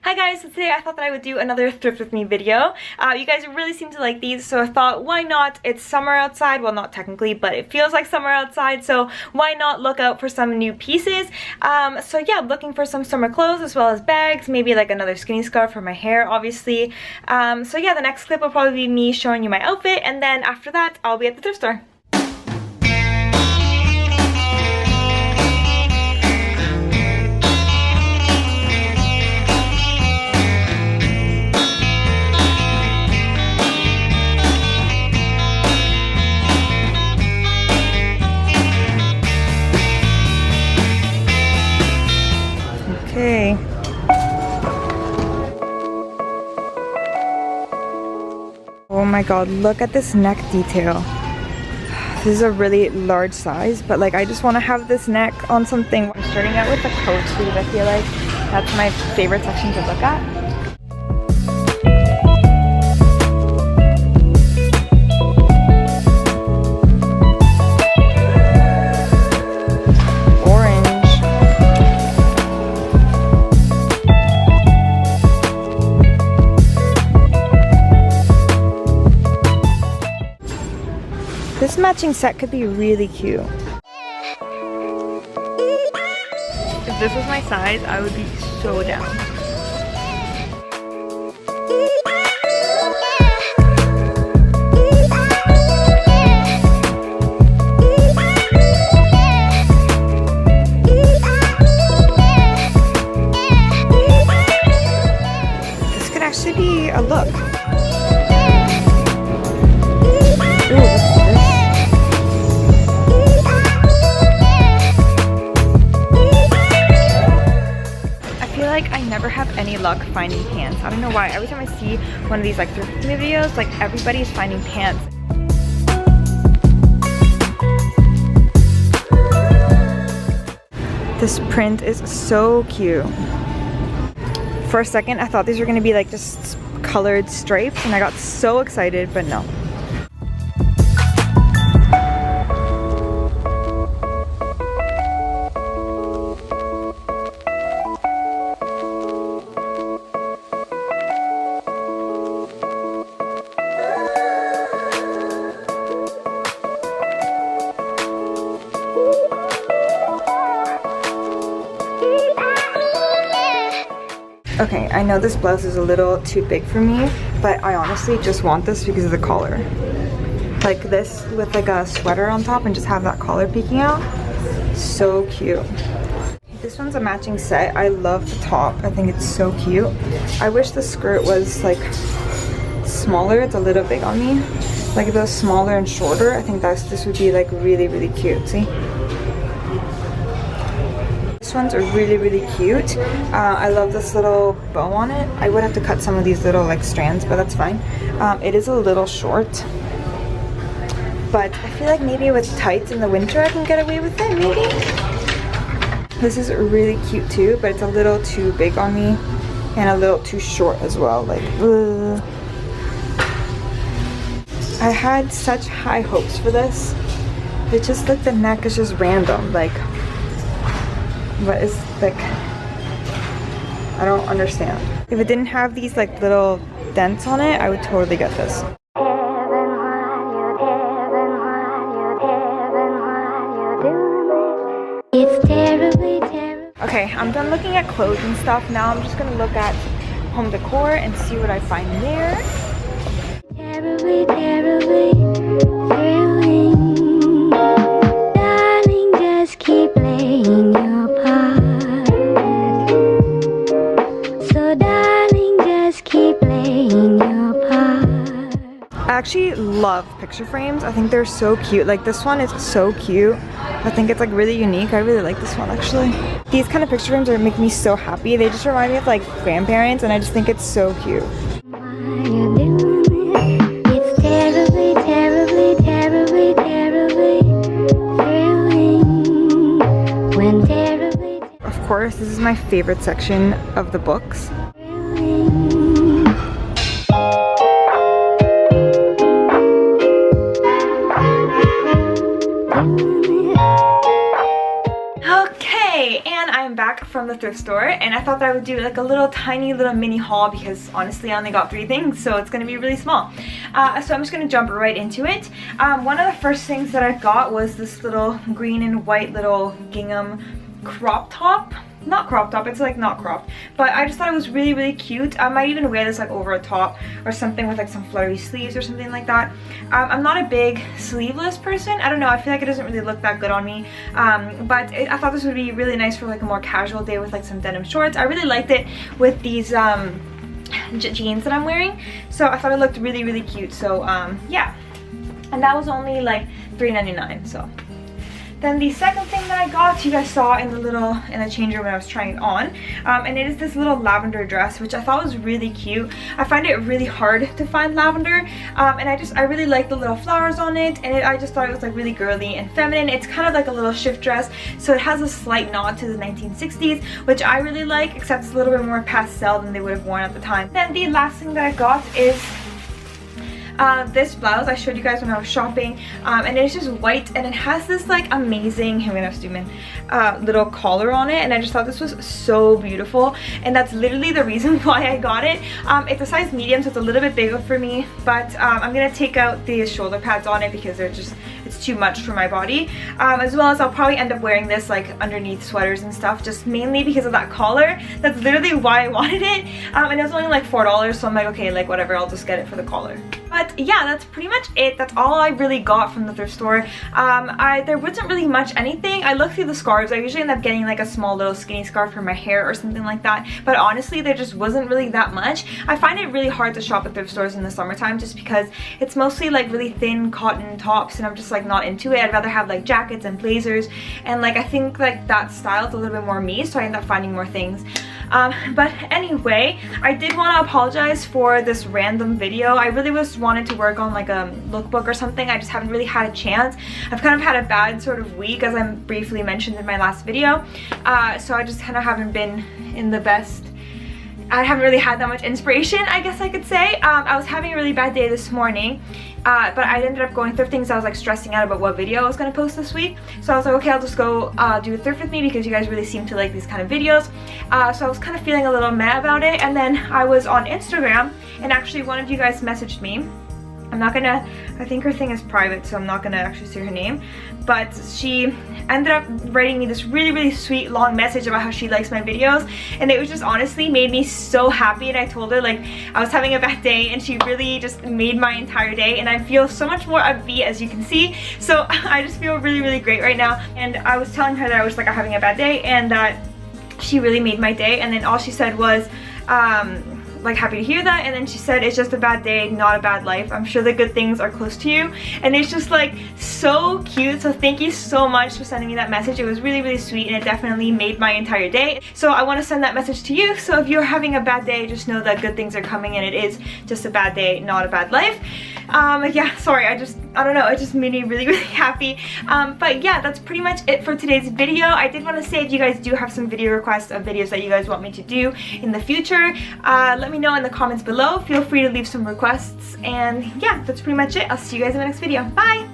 Hi guys, so today I thought that I would do another thrift with me video. You guys really seem to like these, so I thought why not? It's summer outside, well not technically, but it feels like summer outside, so why not look out for some new pieces? So yeah, I'm looking for some summer clothes as well as bags, maybe like another skinny scarf for my hair obviously. So yeah, the next clip will probably be me showing you my outfit, and then after that I'll be at the thrift store. Okay. Oh my god, look at this neck detail. This is a really large size, but like I just want to have this neck on something. I'm starting out with the coat sleeve. I feel like that's my favorite section to look at. This matching set could be really cute. If this was my size, I would be so down. This could actually be a look. Like I never have any luck finding pants. I don't know why. Every time I see one of these like thrift videos, like everybody's finding pants. This print is so cute. For a second I thought these were gonna be like just colored stripes and I got so excited, but no. Okay, I know this blouse is a little too big for me, but I honestly just want this because of the collar. Like this with like a sweater on top and just have that collar peeking out. So cute. This one's a matching set. I love the top. I think it's so cute. I wish the skirt was like smaller. It's a little big on me. Like if it was smaller and shorter, I think this would be like really, really cute. See? These ones are really cute. I love this little bow on it. I would have to cut some of these little like strands, but that's fine. It is a little short, but I feel like maybe with tights in the winter I can get away with it, maybe. This is really cute too, but it's a little too big on me and a little too short as well. Like, ugh. I had such high hopes for this. It's just like the neck is just random. Like, what is like, I don't understand. If it didn't have these like little dents on it, I would totally get this. Okay, I'm done looking at clothes and stuff. Now I'm just gonna look at home decor and see what I find there. Terribly thrilling. Darling, just keep playing your part. So darling, just keep playing your part. I actually love picture frames. I think they're so cute. Like this one is so cute. I think it's like really unique. I really like this one actually. These kind of picture frames are making me so happy. They just remind me of like grandparents and I just think it's so cute. Of course, this is my favorite section of the books. Okay, and I'm back from the thrift store, and I thought that I would do like a little tiny little mini haul because honestly I only got 3 things, so it's gonna be really small. So I'm just gonna jump right into it. One of the first things that I got was this little green and white little gingham crop top. Not crop top, it's like not cropped, but I just thought it was really cute. I might even wear this like over a top or something with like some flirty sleeves or something like that. I'm not a big sleeveless person. I don't know, I feel like it doesn't really look that good on me, but I thought this would be really nice for like a more casual day with like some denim shorts. I really liked it with these jeans that I'm wearing, so I thought it looked really cute. So yeah, and that was only like $3.99. So then the second thing that I got, you guys saw in the change room when I was trying it on, and it is this little lavender dress, which I thought was really cute. I find it really hard to find lavender, and I really like the little flowers on it, and I just thought it was like really girly and feminine. It's kind of like a little shift dress, so it has a slight nod to the 1960s, which I really like, except it's a little bit more pastel than they would have worn at the time. Then the last thing that I got is this blouse I showed you guys when I was shopping, and it's just white, and it has this like amazing, I'm gonna zoom in, little collar on it, and I just thought this was so beautiful, and that's literally the reason why I got it. It's a size medium, so it's a little bit bigger for me, but I'm gonna take out the shoulder pads on it because it's too much for my body, as well as I'll probably end up wearing this like underneath sweaters and stuff, just mainly because of that collar. That's literally why I wanted it, and it was only like $4, so I'm like, okay, like whatever, I'll just get it for the collar. But yeah, that's pretty much it. That's all I really got from the thrift store. There wasn't really much anything. I looked through the scarves. I usually end up getting like a small little skinny scarf for my hair or something like that, but honestly there just wasn't really that much. I find it really hard to shop at thrift stores in the summertime just because it's mostly like really thin cotton tops, and I'm just like not into it. I'd rather have like jackets and blazers, and like I think like that style is a little bit more me, so I end up finding more things. But anyway, I did want to apologize for this random video. I really wanted to work on like a lookbook or something. I just haven't really had a chance. I've kind of had a bad sort of week, as I briefly mentioned in my last video, so I just kind of haven't been in the best. I haven't really had that much inspiration, I guess I could say. I was having a really bad day this morning, but I ended up going thrifting, so I was like stressing out about what video I was going to post this week. So I was like, okay, I'll just go do a thrift with me because you guys really seem to like these kind of videos. So I was kind of feeling a little mad about it, and then I was on Instagram, and actually one of you guys messaged me. I'm not gonna, I think her thing is private, so I'm not gonna actually say her name, but she ended up writing me this really sweet long message about how she likes my videos, and it was just honestly made me so happy. And I told her like I was having a bad day, and she really just made my entire day, and I feel so much more upbeat, as you can see. So I just feel really great right now, and I was telling her that I was like having a bad day, and she really made my day. And then all she said was like, happy to hear that, and then she said, it's just a bad day, not a bad life. I'm sure the good things are close to you. And it's just like so cute. So thank you so much for sending me that message. It was really sweet, and it definitely made my entire day. So I want to send that message to you. So if you're having a bad day, just know that good things are coming, and it is just a bad day, not a bad life. Yeah, sorry, I don't know, it just made me really happy. But yeah, that's pretty much it for today's video. I did want to say, if you guys do have some video requests of videos that you guys want me to do in the future, let me know in the comments below. Feel free to leave some requests, and yeah, that's pretty much it. I'll see you guys in the next video. Bye!